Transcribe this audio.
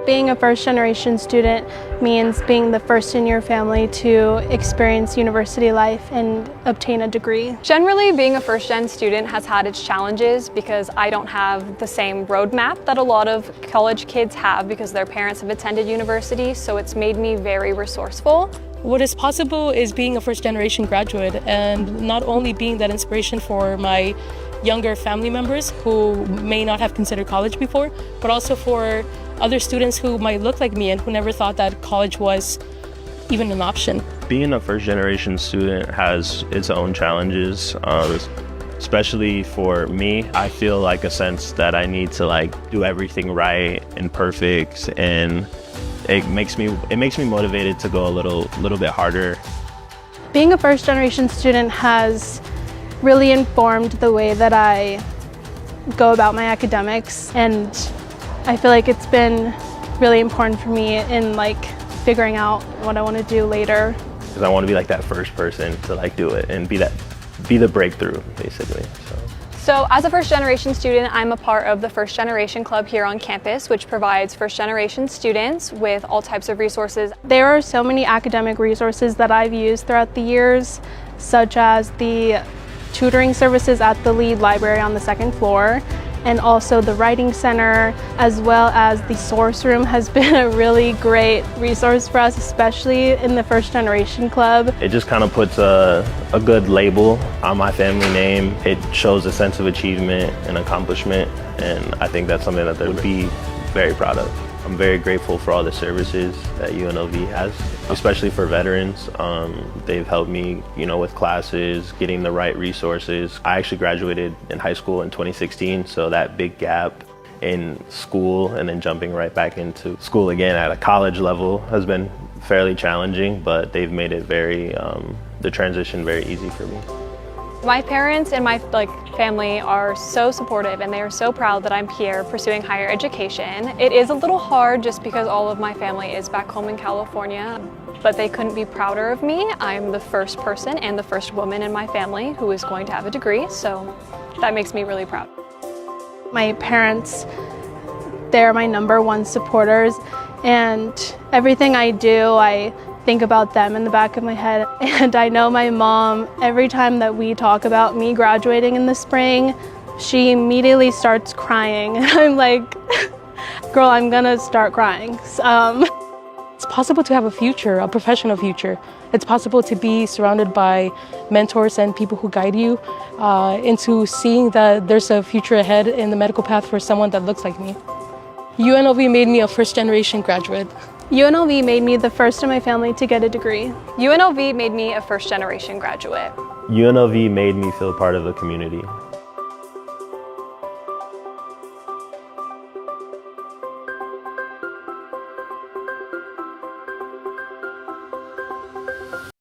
Being a first-generation student means being the first in your family to experience university life and obtain a degree. Generally, being a first-gen student has had its challenges because I don't have the same roadmap that a lot of college kids have because their parents have attended university, so it's made me very resourceful. What is possible is being a first-generation graduate and not only being that inspiration for my younger family members who may not have considered college before, but also for other students who might look like me and who never thought that college was even an option. Being a first-generation student has its own challenges, especially for me. I feel like a sense that I need to do everything right and perfect, and it makes me motivated to go a little bit harder. Being a first-generation student has really informed the way that I go about my academics, and I feel like it's been really important for me in figuring out what I want to do later. Because I want to be that first person to do it and be the breakthrough, basically. So as a first-generation student, I'm a part of the First Generation Club here on campus, which provides first-generation students with all types of resources. There are so many academic resources that I've used throughout the years, such as the tutoring services at the Lead Library on the second floor, and also the Writing Center, as well as the Source Room has been a really great resource for us, especially in the First Generation Club. It just kind of puts a good label on my family name. It shows a sense of achievement and accomplishment, and I think that's something that they would be very proud of. I'm very grateful for all the services that UNLV has, especially for veterans. They've helped me, with classes, getting the right resources. I actually graduated in high school in 2016, so that big gap in school and then jumping right back into school again at a college level has been fairly challenging, but they've made it the transition very easy for me. My parents and my family are so supportive, and they are so proud that I'm here pursuing higher education. It is a little hard just because all of my family is back home in California, but they couldn't be prouder of me. I'm the first person and the first woman in my family who is going to have a degree, so that makes me really proud. My parents, they're my #1 supporters, and everything I do, I think about them in the back of my head. And I know my mom, every time that we talk about me graduating in the spring, she immediately starts crying. And I'm like, girl, I'm gonna start crying. It's possible to have a future, a professional future. It's possible to be surrounded by mentors and people who guide you into seeing that there's a future ahead in the medical path for someone that looks like me. UNLV made me a first-generation graduate. UNLV made me the first in my family to get a degree. UNLV made me a first-generation graduate. UNLV made me feel part of a community.